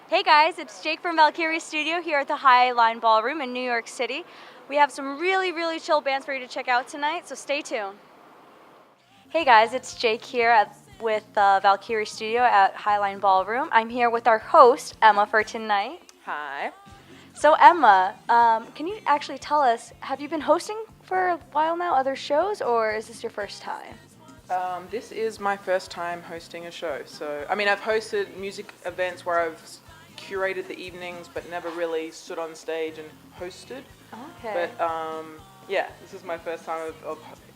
Hey guys, it's Jake from Valkyrie Studio here at the Highline Ballroom in New York City. We have some really chill bands for you to check out tonight, so stay tuned. Hey guys, it's Jake here with Valkyrie Studio at Highline Ballroom. I'm here with our host, Emma, for tonight. Hi. So Emma, can you actually tell us, have you been hosting for a while now, other shows, or is this your first time? This is my first time hosting a show. So, I mean, I've hosted music events where I've curated the evenings, but never really stood on stage and hosted. Okay. But yeah, this is my first time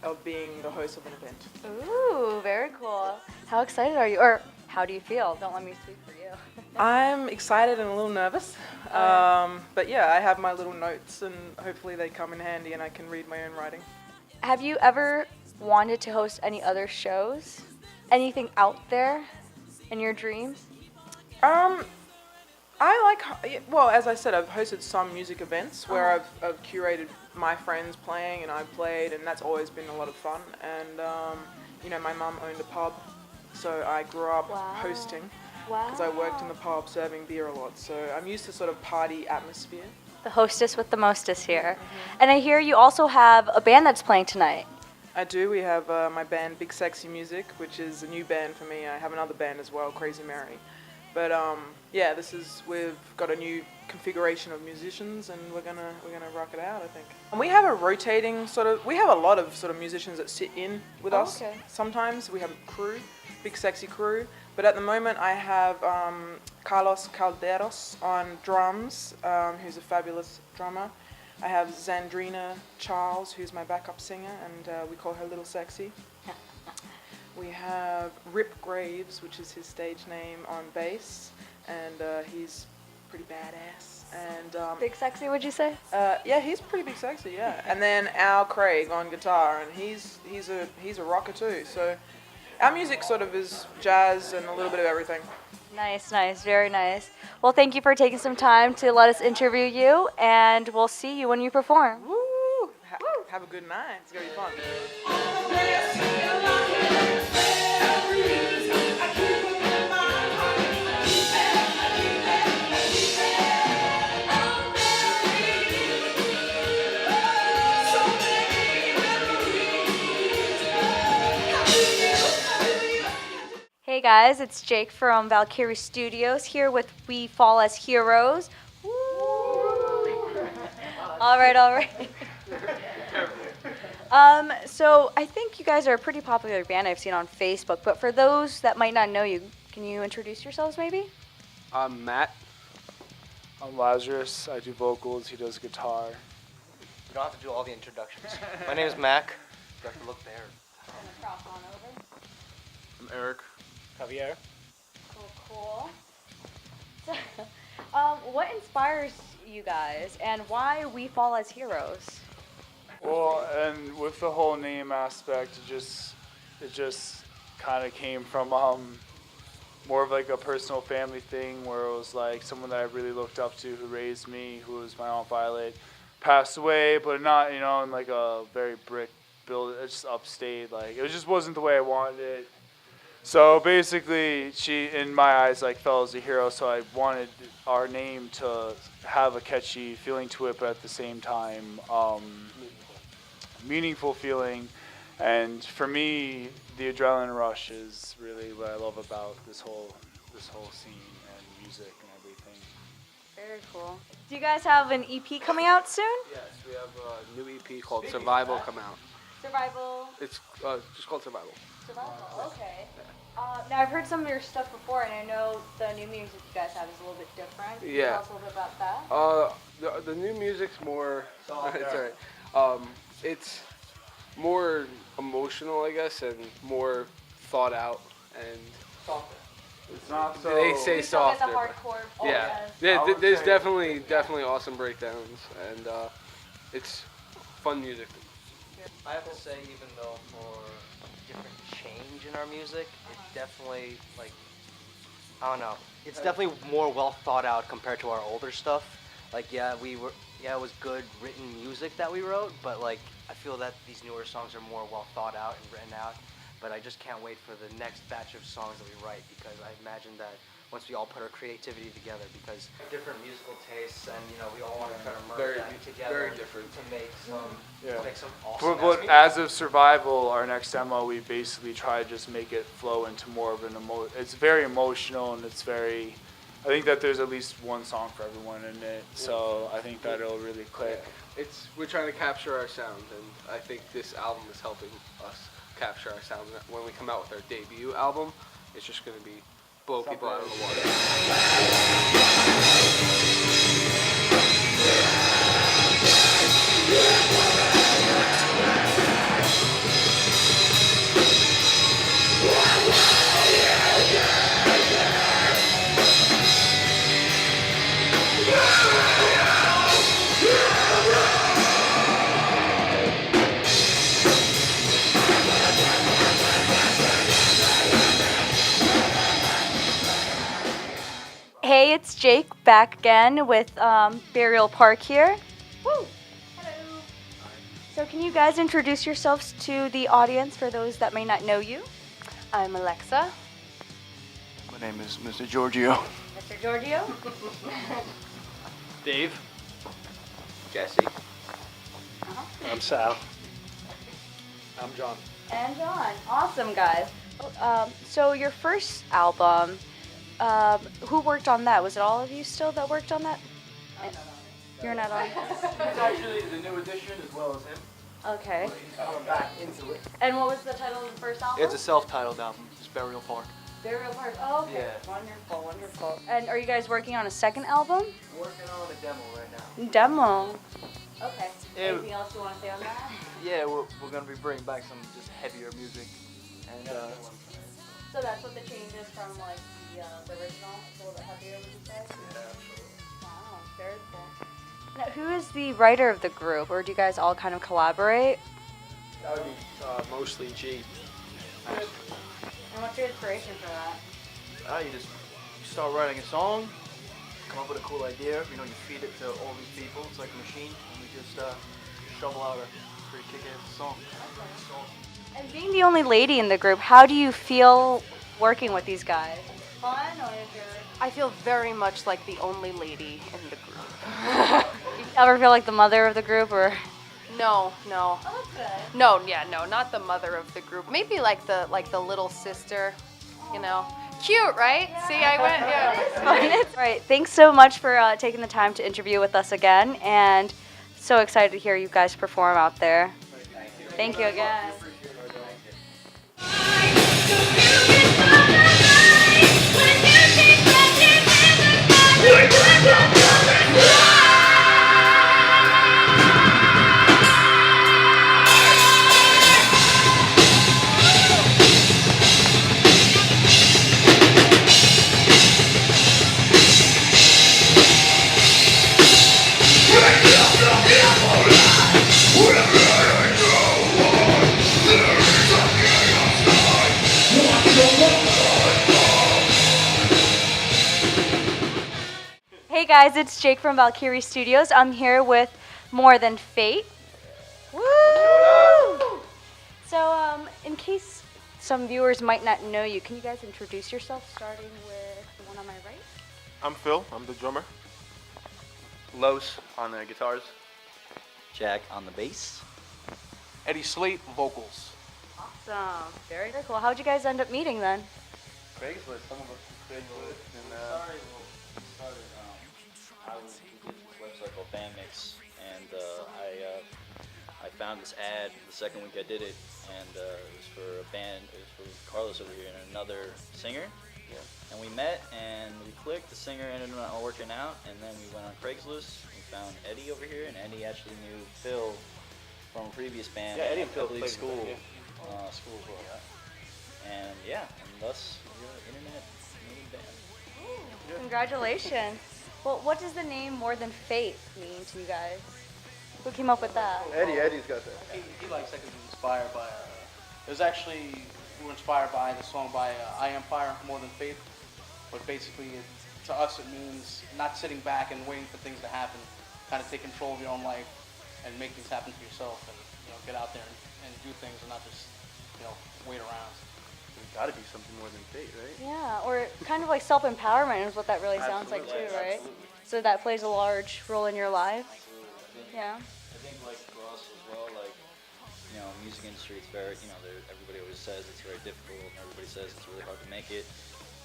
of being the host of an event. Ooh, very cool. How excited are you? Or how do you feel? Don't let me speak for you. I'm excited and a little nervous. But yeah, I have my little notes and hopefully they come in handy and I can read my own writing. Have you ever wanted to host any other shows? Anything out there in your dreams? Well, as I said, I've hosted some music events where I've curated my friends playing and I've played, and that's always been a lot of fun. And, my mum owned a pub, so I grew up hosting because I worked in the pub serving beer a lot. So I'm used to sort of party atmosphere. The hostess with the mostest here. Mm-hmm. And I hear you also have a band that's playing tonight. I do. We have my band Big Sexy Music, which is a new band for me. I have another band as well, Crazy Mary. But yeah, we've got a new configuration of musicians, and we're gonna rock it out, I think. And we have a rotating we have a lot of sort of musicians that sit in with us. Okay. Sometimes we have a crew, Big Sexy crew. But at the moment, I have Carlos Calderos on drums, who's a fabulous drummer. I have Zandrina Charles, who's my backup singer, and we call her Little Sexy. We have Rip Graves, which is his stage name, on bass, and he's pretty badass. And Big Sexy, would you say? yeah, he's pretty big sexy, yeah. And then Al Craig on guitar, and he's a rocker too. So our music sort of is jazz and a little bit of everything. Nice, very nice. Well, thank you for taking some time to let us interview you, and we'll see you when you perform. Woo! Have a good night. It's gonna be fun. Hey guys, it's Jake from Valkyrie Studios here with We Fall as Heroes. Woo! All right. So I think you guys are a pretty popular band I've seen on Facebook, but for those that might not know you, can you introduce yourselves maybe? I'm Matt. I'm Lazarus. I do vocals. He does guitar. You don't have to do all the introductions. My name is Mac. You have to look there. I'm Eric. Javier. Cool. So, what inspires you guys, and why We Fall as Heroes? Well, and with the whole name aspect, it just kind of came from more of like a personal family thing, where it was like someone that I really looked up to, who raised me, who was my Aunt Violet, passed away, but not in like a very brick building, just upstate. Like it just wasn't the way I wanted it. So basically, she, in my eyes, like fell as a hero. So I wanted our name to have a catchy feeling to it, but at the same time, meaningful feeling. And for me, the adrenaline rush is really what I love about this whole scene and music and everything. Very cool. Do you guys have an EP coming out soon? Yes, we have a new EP called Survival come out. Survival. It's just called Survival. Okay. Now I've heard some of your stuff before, and I know the new music you guys have is a little bit different. Can you tell us a little bit about that? The new music's more. It's alright. It's more emotional, I guess, and more thought out, and It's not so. they say You still get softer. the hardcore. Yeah, I would there's say- definitely awesome breakdowns, and it's fun music. I have to say, even though for different change in our music, it's definitely I don't know. It's definitely more well thought out compared to our older stuff. It was good written music that we wrote, but I feel that these newer songs are more well thought out and written out. but I just can't wait for the next batch of songs that we write, because I imagine that once we all put our creativity together, because different musical tastes, and we all want to try to merge that together very different. to make some But awesome. as of Survival, our next demo, we basically try to just make it flow into more of an it's very emotional, and it's very, I think that there's at least one song for everyone in it, so I think that it'll really click. We're trying to capture our sound, and I think this album is helping us capture our sound. When we come out with our debut album, it's just going to be blow people out of the water. Hey, it's Jake back again with Burial Park here. Woo! Hello. So can you guys introduce yourselves to the audience for those that may not know you? I'm Alexa. My name is Mr. Giorgio. Mr. Giorgio? Dave. Jesse. I'm Sal. I'm John. And John. Awesome, guys. So your first album, who worked on that? Was it all of you still that worked on that? You're not on. It's actually the new edition as well as him. Okay. He's coming back into it. And what was the title of the first album? It's a self-titled album. It's Burial Park. Burial Park. Oh, okay. Yeah. Wonderful, wonderful. And are you guys working on a second album? Working on a demo right now. Demo. Okay. Yeah. Anything else you want to say on that? Yeah, we're gonna be bringing back some just heavier music, and So that's what the change is from like the original. It's a little bit heavier, would you say? yeah, absolutely. Wow, very cool. Now, who is the writer of the group, or do you guys all kind of collaborate? That would be mostly G. And what's your inspiration for that? You just start writing a song, come up with a cool idea. You feed it to all these people. It's like a machine, and we just shovel out a pretty kick-ass song. And being the only lady in the group, how do you feel working with these guys? Fun, or is I feel very much like the only lady in the group. you ever feel like the mother of the group, or? No. Oh, that's good. No, not the mother of the group. Maybe like the little sister, Cute, right? See, I went, yeah. All right, thanks so much for taking the time to interview with us again, and so excited to hear you guys perform out there. Thank you again. Hey guys, it's Jake from Valkyrie Studios. I'm here with More Than Fate. Woo! So, in case some viewers might not know you, can you guys introduce yourself, starting with the one on my right? I'm Phil. I'm the drummer. Los on the guitars. Jack on the bass. Eddie Slate, vocals. Awesome. Very, very cool. How'd you guys end up meeting then? Craigslist. Some of us from Craigslist. And, I was with this website called Bandmix, and I found this ad the second week I did it, and it was for a band. It was for Carlos over here and another singer. Yeah. And we met and we clicked. The singer ended up not working out, and then we went on Craigslist. We found Eddie over here, and Eddie actually knew Phil from a previous band. Yeah, Eddie and Phil I believe played school. with them, School as well. And yeah, and thus we're an internet made band. Congratulations. Well, what does the name More Than Fate mean to you guys? Who came up with that? Eddie's got that. He likes that because it was inspired by. It was actually we were inspired by the song by I Am Fire, More Than Faith. But basically, to us, it means not sitting back and waiting for things to happen. Kind of take control of your own life and make things happen for yourself, and get out there and do things and not just wait around. There's got to be something more than fate, right? Yeah, or kind of like self-empowerment is what that really sounds like too, right? So that plays a large role in your life. Yeah. I think like for us as well, like, you know, music industry, it's very, you know, everybody always says it's very difficult, and everybody says it's really hard to make it.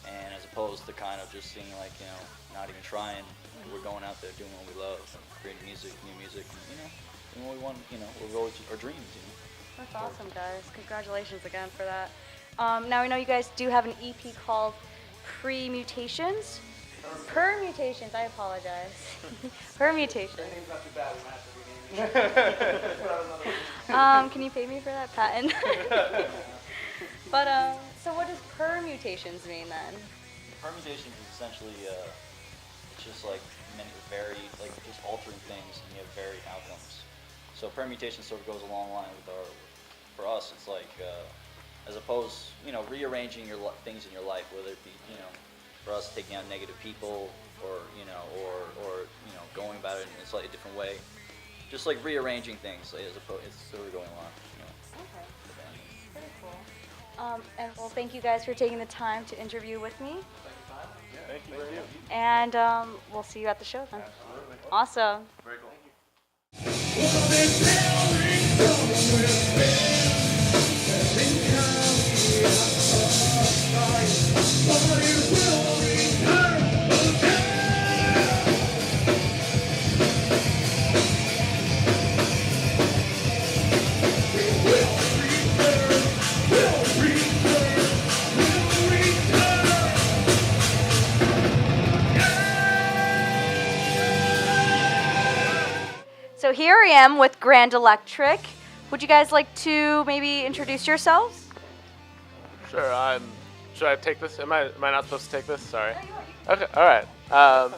And as opposed to kind of just seeing like, you know, not even trying, we're going out there doing what we love, and creating music, new music, and, you know, doing what we want, you know, we're always our dreams, you know. That's awesome, guys. Congratulations again for that. Now we know you guys do have an EP called Permutations. Permutations, I apologize. Permutations. Name's not too bad. We might have to rename it. Can you pay me for that patent? But so what does permutations mean then? Permutations is essentially, it's just like many varied, like just altering things, and you have varied outcomes. So permutation sort of goes along the line with for us, it's like, as opposed, you know, rearranging your things in your life, whether it be, you know, for us taking out negative people, or, you know, or you know, going about it in a slightly different way, just like rearranging things, as opposed, it's sort of going along, you know. Okay. Pretty cool. And well, thank you guys for taking the time to interview with me. Thank you. And we'll see you at the show then. Absolutely. Awesome. Very cool. So here I am with Grand Electric. Would you guys like to maybe introduce yourselves? Sure. Should I take this? Am I not supposed to take this? Sorry. Okay. All right. I'm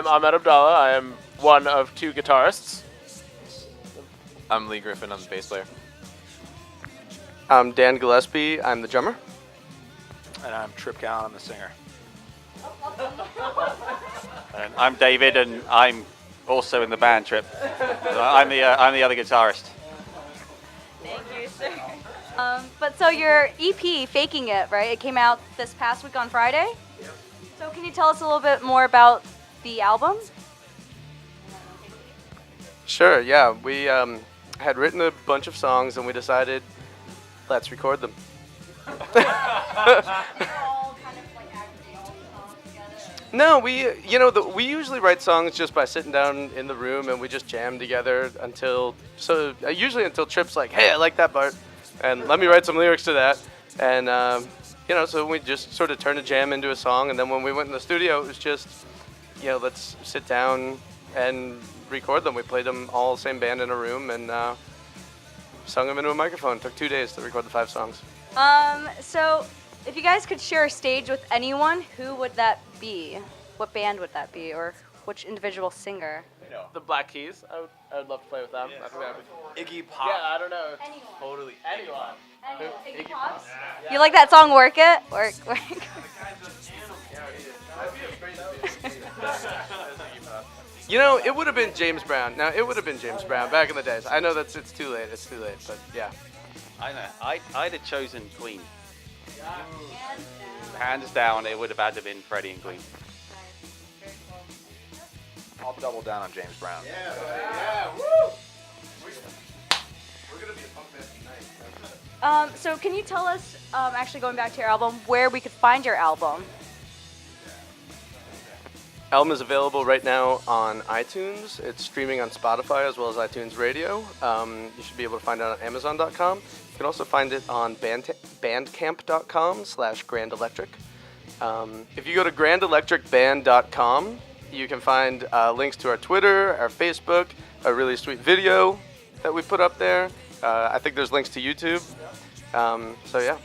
Ahmed Abdallah. I am one of two guitarists. I'm Lee Griffin. I'm the bass player. I'm Dan Gillespie. I'm the drummer. And I'm Trip Cowan. I'm the singer. And I'm David, and I'm also in the band Trip. I'm the other guitarist. Thank you, sir. But so your EP, Faking It, right? It came out this past week on Friday. Yep. So can you tell us a little bit more about the album? Sure, yeah. We had written a bunch of songs, and we decided, let's record them. No, we usually write songs just by sitting down in the room, and we just jam together usually until Trip's like, hey, I like that part, and let me write some lyrics to that. And, so we just sort of turned a jam into a song, and then when we went in the studio, it was just, let's sit down and record them. We played them all same band in a room, and sung them into a microphone. It took 2 days to record the 5 songs. So if you guys could share a stage with anyone, who would that be? What band would that be, or which individual singer? The Black Keys. I would love to play with them. I think that would be Iggy Pop. Yeah, I don't know. Anyone. Totally. Anyone. Iggy Pop? You like that song, Work It? Work. It would have been James Brown. Now, it would have been James Brown back in the days. I know it's too late. It's too late, but yeah. I know. I'd have chosen Queen. Hands down, it would have had to have been Freddie and Queen. I'll double down on James Brown. Yeah, woo! We're gonna be a punk band tonight. So can you tell us, actually going back to your album, where we could find your album? Album is available right now on iTunes. It's streaming on Spotify as well as iTunes Radio. You should be able to find it on Amazon.com. You can also find it on Bandcamp.com/Grand Electric. If you go to GrandElectricBand.com, you can find links to our Twitter, our Facebook, a really sweet video that we put up there. I think there's links to YouTube. So yeah.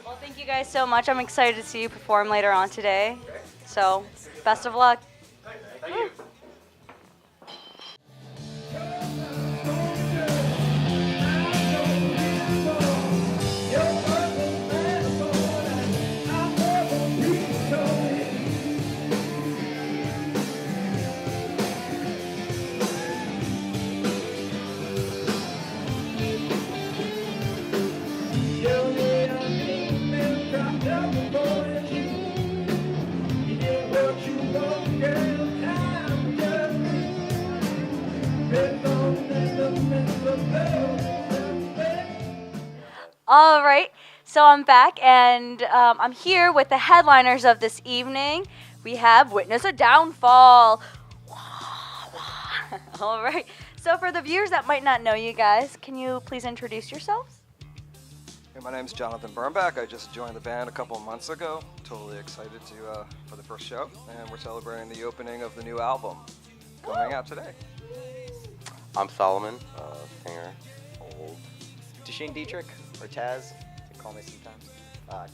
Well, thank you guys so much. I'm excited to see you perform later on today. So, best of luck. Thank you. All right, so I'm back, and I'm here with the headliners of this evening. We have Witness a Downfall. All right, so for the viewers that might not know you guys, can you please introduce yourselves? Hey, my name's Jonathan Birnbach. I just joined the band a couple of months ago. Totally excited for the first show, and we're celebrating the opening of the new album coming out today. I'm Solomon, singer, old. Tasheen Dietrich, or Taz, you can call me sometimes.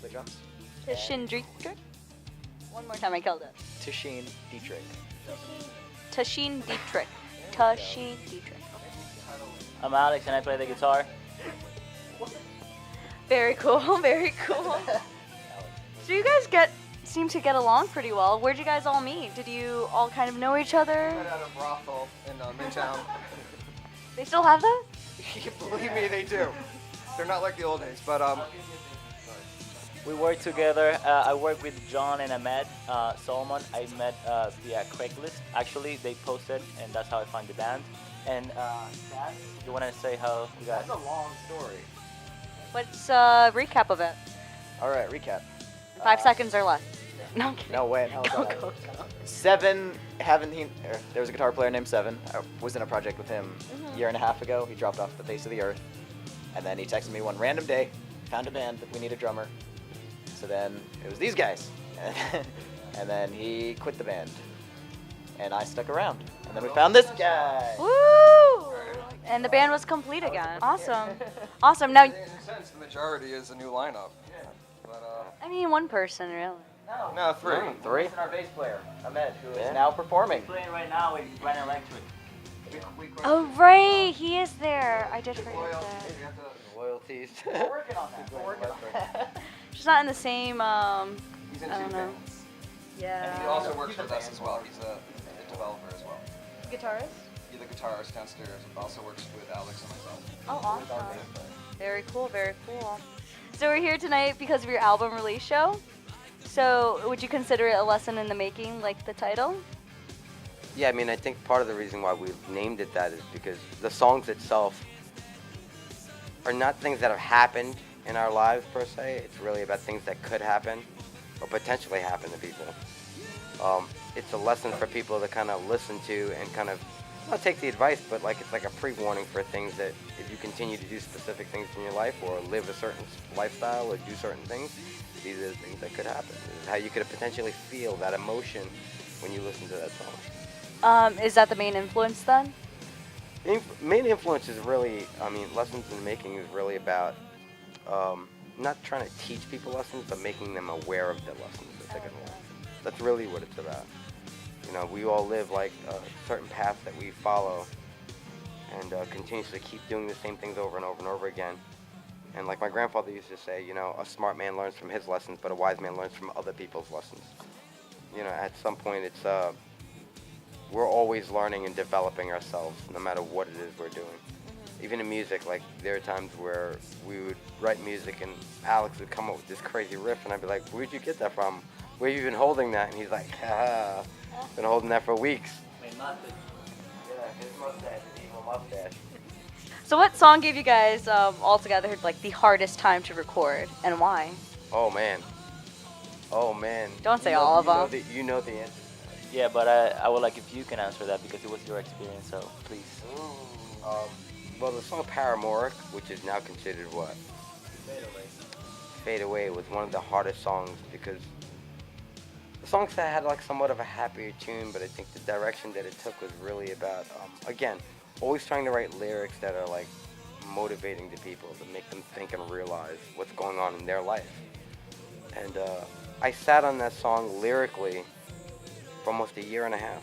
Play drums. Tasheen Dietrich? One more time, I killed it. Tasheen Dietrich. Tasheen Dietrich. Tasheen Dietrich. I'm Alex and I play the guitar. Very cool, very cool. So you guys seem to get along pretty well. Where'd you guys all meet? Did you all kind of know each other? Right out of brothel in Midtown. They still have that? Believe me, they do. They're not like the old days, but We work together. I work with John and Ahmed. Solomon, I met via Craigslist. Actually, they posted, and that's how I found the band. And Dad, you want to say how you guys? That's a long story. What's a recap of it? All right, recap. 5 seconds or less. No, I'm kidding. No way. No, Go. Seven, there was a guitar player named Seven. I was in a project with him a year and a half ago. He dropped off the face of the earth. And then he texted me one random day, found a band, we need a drummer. So then it was these guys. And then he quit the band. And I stuck around. And then we found this guy. Woo! And the band was complete again. Awesome. Awesome. Now, in a sense, the majority is a new lineup. But, I mean, one person, really. no, three. Three? And our bass player, Ahmed, who is now performing. He's playing right now with Ryan Electric. Oh, right. He is there. I did forget that. Loyalties. We're working on that. We're working on that. Just not in the same, He's in I two don't know. bands. Yeah. And he also works with us as well. He's a developer as well. Guitarist? He's the guitarist downstairs. Also works with Alex and myself. Oh, awesome. Very cool, very cool. So we're here tonight because of your album release show. So would you consider it a lesson in the making, like the title? Yeah, I mean, I think part of the reason why we've named it that is because the songs itself are not things that have happened in our lives per se. It's really about things that could happen or potentially happen to people. It's a lesson for people to kind of listen to and kind of not take the advice, but like it's like a pre-warning for things that if you continue to do specific things in your life or live a certain lifestyle or do certain things, these are the things that could happen. This is how you could potentially feel that emotion when you listen to that song. Is that the main influence then? Main influence is really, I mean, Lessons in the Making is really about not trying to teach people lessons, but making them aware of the lessons that they're going to learn. That's really what it's about. You know, we all live like a certain path that we follow and continuously keep doing the same things over and over and over again. And like my grandfather used to say, you know, a smart man learns from his lessons, but a wise man learns from other people's lessons. You know, at some point it's, we're always learning and developing ourselves, no matter what it is we're doing. Even in music, like there are times where we would write music and Alex would come up with this crazy riff and I'd be like, where'd you get that from? Where have you been holding that? And he's like, ha, been holding that for weeks. I mean, not the... Yeah, his mustache, his evil mustache. So what song gave you guys all together like the hardest time to record and why? Oh man. Oh man. Don't say all of them. You know the answer. Yeah, but I would like if you can answer that because it was your experience, so please. Well, the song Paramoric, which is now considered what? Fade Away was one of the hardest songs because the song had like somewhat of a happier tune, but I think the direction that it took was really about, again, always trying to write lyrics that are like motivating to people, to make them think and realize what's going on in their life. And I sat on that song lyrically for almost a year and a half.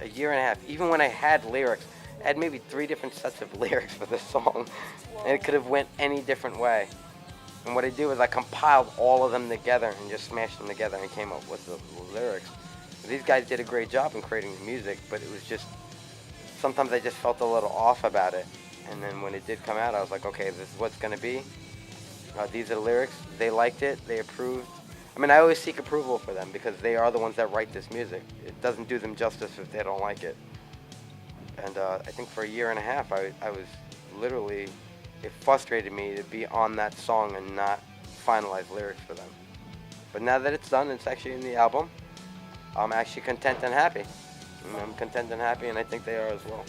A year and a half. Even when I had lyrics, I had maybe 3 different sets of lyrics for this song, and it could have went any different way. And what I did was I compiled all of them together and just smashed them together and came up with the lyrics. These guys did a great job in creating the music, but it was just, sometimes I just felt a little off about it. And then when it did come out, I was like, okay, this is what's going to be. These are the lyrics. They liked it. They approved. I mean, I always seek approval for them because they are the ones that write this music. It doesn't do them justice if they don't like it. And I think for a year and a half, I was literally it frustrated me to be on that song and not finalize lyrics for them. But now that it's done, it's actually in the album, I'm actually content and happy. I'm content and happy, and I think they are as well.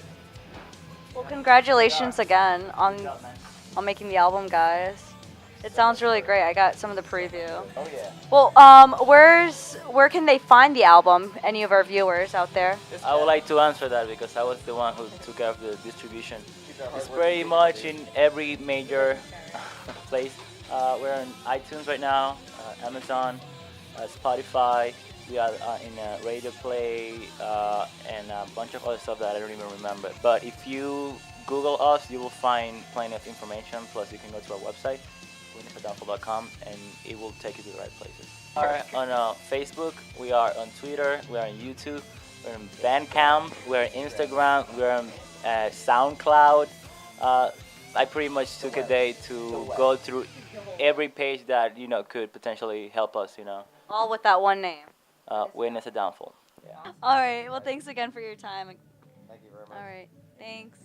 Well, congratulations again on making the album, guys. It sounds really great. I got some of the preview. Oh yeah. Well, where can they find the album? Any of our viewers out there? I would like to answer that because I was the one who took care of the distribution. It's pretty much in every major place. We're on iTunes right now, Amazon, Spotify. We are in Radio Play and a bunch of other stuff that I don't even remember. But if you Google us, you will find plenty of information. Plus, you can go to our website, witnessadownfall.com, and it will take you to the right places. We are on Facebook. We are on Twitter. We are on YouTube. We're on Bandcamp. We're on Instagram. We're on SoundCloud. I pretty much took a day to go through every page that could potentially help us. All with that one name. Witness a Downfall. Yeah. All right. Well, thanks again for your time. Thank you very much. All right. Thanks.